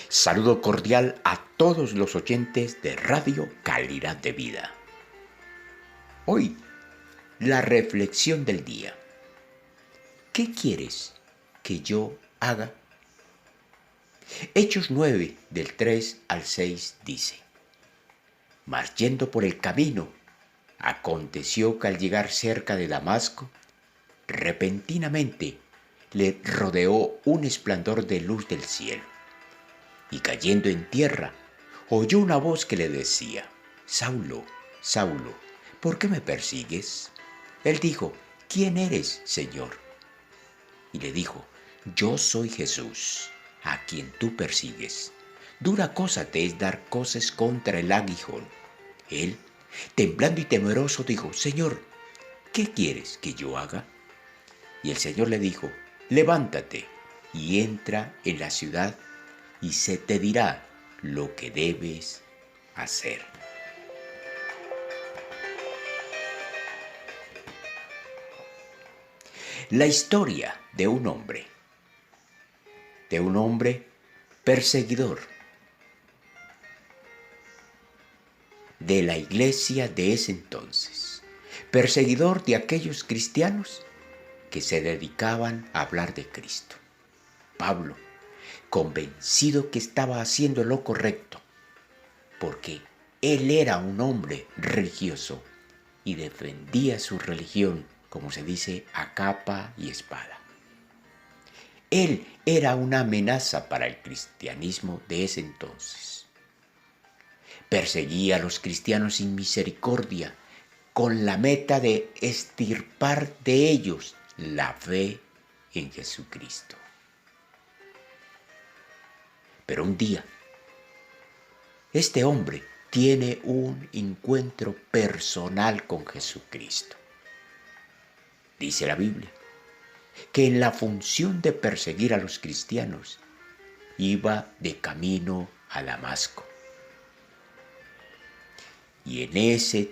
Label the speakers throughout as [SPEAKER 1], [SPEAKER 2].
[SPEAKER 1] Saludo cordial a todos los oyentes de Radio Calidad de Vida. Hoy, la reflexión del día. ¿Qué quieres que yo haga? Hechos 9, del 3 al 6 dice: Mas yendo por el camino, aconteció que al llegar cerca de Damasco, repentinamente le rodeó un resplandor de luz del cielo. Y cayendo en tierra, oyó una voz que le decía: Saulo, Saulo, ¿por qué me persigues? Él dijo: ¿Quién eres, Señor? Y le dijo: Yo soy Jesús, a quien tú persigues. Dura cosa te es dar coces contra el aguijón. Él, temblando y temeroso, dijo: Señor, ¿qué quieres que yo haga? Y el Señor le dijo: Levántate y entra en la ciudad, y se te dirá lo que debes hacer. La historia de un hombre perseguidor de la iglesia de ese entonces, perseguidor de aquellos cristianos que se dedicaban a hablar de Cristo. Pablo, convencido que estaba haciendo lo correcto, porque él era un hombre religioso y defendía su religión, como se dice, a capa y espada. Él era una amenaza para el cristianismo de ese entonces. Perseguía a los cristianos sin misericordia, con la meta de extirpar de ellos la fe en Jesucristo. Pero un día, este hombre tiene un encuentro personal con Jesucristo. Dice la Biblia que en la función de perseguir a los cristianos iba de camino a Damasco. Y en ese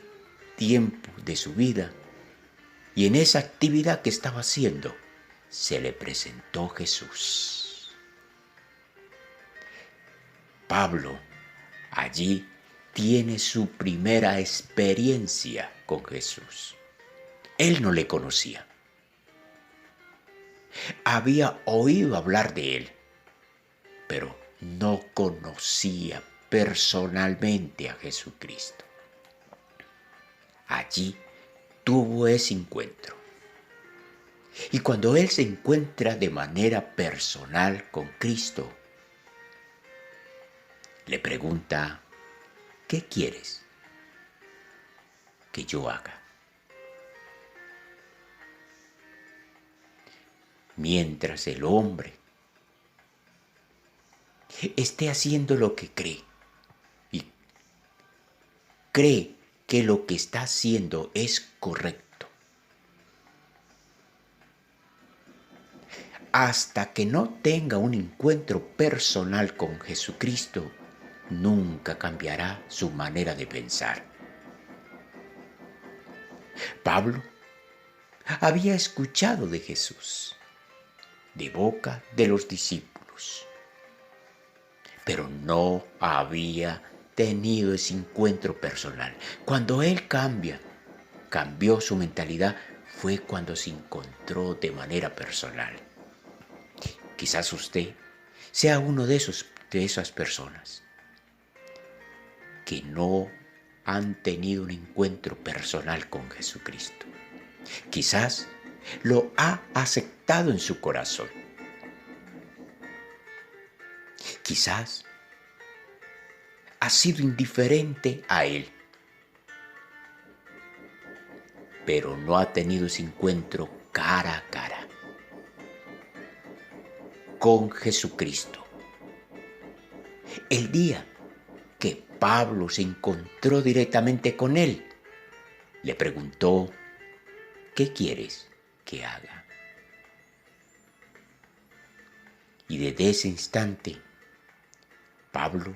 [SPEAKER 1] tiempo de su vida y en esa actividad que estaba haciendo, se le presentó Jesús. Pablo allí tiene su primera experiencia con Jesús. Él no le conocía. Había oído hablar de él, pero no conocía personalmente a Jesucristo. Allí tuvo ese encuentro. Y cuando él se encuentra de manera personal con Cristo, le pregunta: ¿qué quieres que yo haga? Mientras el hombre esté haciendo lo que cree y cree que lo que está haciendo es correcto, hasta que no tenga un encuentro personal con Jesucristo, nunca cambiará su manera de pensar. Pablo había escuchado de Jesús, de boca de los discípulos, pero no había tenido ese encuentro personal. Cuando él cambió su mentalidad, fue cuando se encontró de manera personal. Quizás usted sea uno de esas personas que no han tenido un encuentro personal con Jesucristo. Quizás lo ha aceptado en su corazón. Quizás ha sido indiferente a él, pero no ha tenido ese encuentro cara a cara con Jesucristo. El día que Pablo se encontró directamente con él, le preguntó: ¿qué quieres que haga? Y desde ese instante, Pablo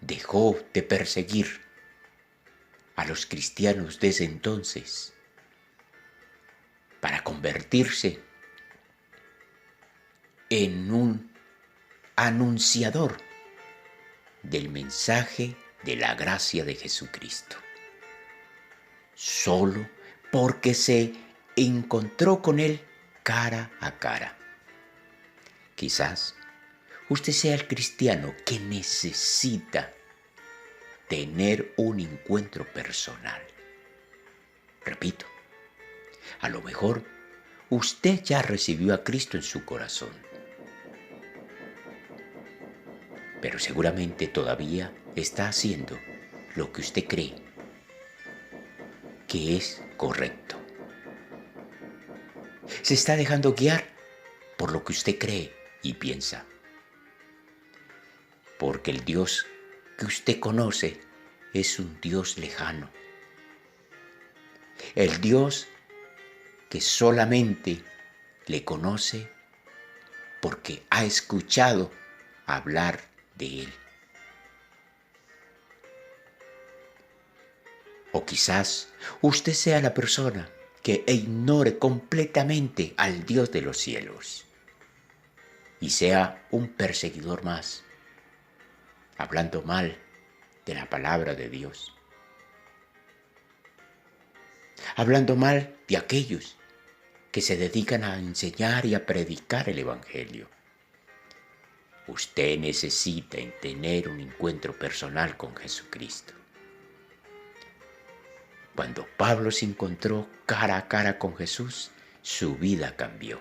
[SPEAKER 1] dejó de perseguir a los cristianos de ese entonces para convertirse en un anunciador del mensaje de la gracia de Jesucristo. Solo porque se encontró con Él cara a cara. Quizás usted sea el cristiano que necesita tener un encuentro personal. Repito, a lo mejor usted ya recibió a Cristo en su corazón, pero seguramente todavía está haciendo lo que usted cree que es correcto. Se está dejando guiar por lo que usted cree y piensa, porque el Dios que usted conoce es un Dios lejano. El Dios que solamente le conoce porque ha escuchado hablar de Él. O quizás usted sea la persona que ignore completamente al Dios de los cielos y sea un perseguidor más, hablando mal de la palabra de Dios, hablando mal de aquellos que se dedican a enseñar y a predicar el Evangelio. Usted necesita tener un encuentro personal con Jesucristo. Cuando Pablo se encontró cara a cara con Jesús, su vida cambió.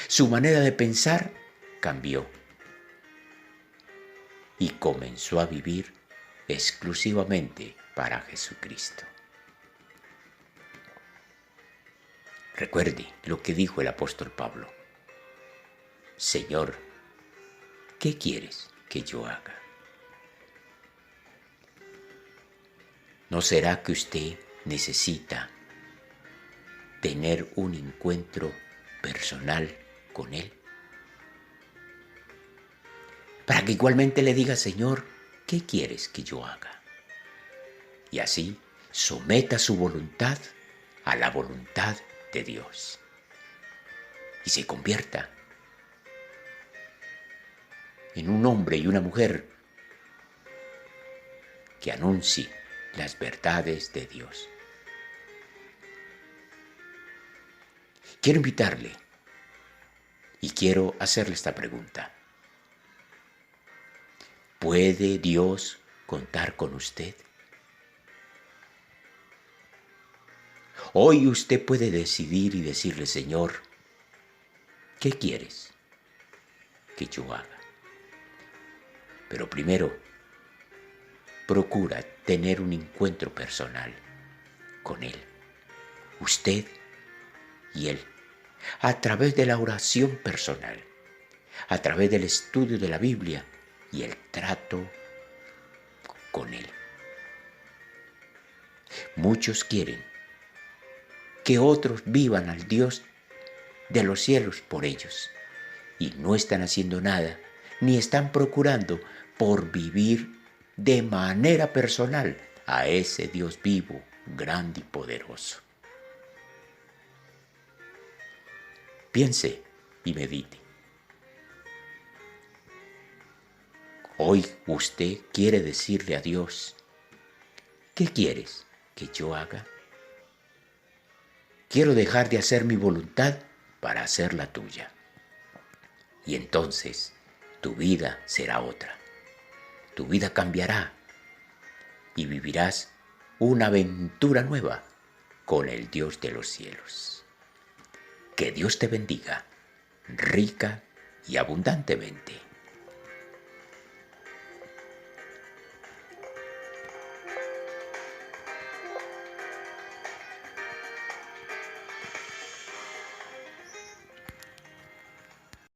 [SPEAKER 1] Su manera de pensar cambió. Y comenzó a vivir exclusivamente para Jesucristo. Recuerde lo que dijo el apóstol Pablo. Señor, ¿qué quieres que yo haga? ¿No será que usted necesita tener un encuentro personal con Él? Para que igualmente le diga, Señor, ¿qué quieres que yo haga? Y así someta su voluntad a la voluntad de Dios. Y se convierta en un hombre y una mujer que anuncie las verdades de Dios. Quiero invitarle y quiero hacerle esta pregunta. ¿Puede Dios contar con usted? Hoy usted puede decidir y decirle, Señor, ¿qué quieres que yo haga? Pero primero, procura tener un encuentro personal con Él, usted y Él, a través de la oración personal, a través del estudio de la Biblia y el trato con Él. Muchos quieren que otros vivan al Dios de los cielos por ellos y no están haciendo nada, ni están procurando por vivir de manera personal a ese Dios vivo, grande y poderoso. Piense y medite. Hoy usted quiere decirle a Dios, ¿qué quieres que yo haga? Quiero dejar de hacer mi voluntad para hacer la tuya. Y entonces tu vida será otra. Tu vida cambiará y vivirás una aventura nueva con el Dios de los cielos. Que Dios te bendiga rica y abundantemente.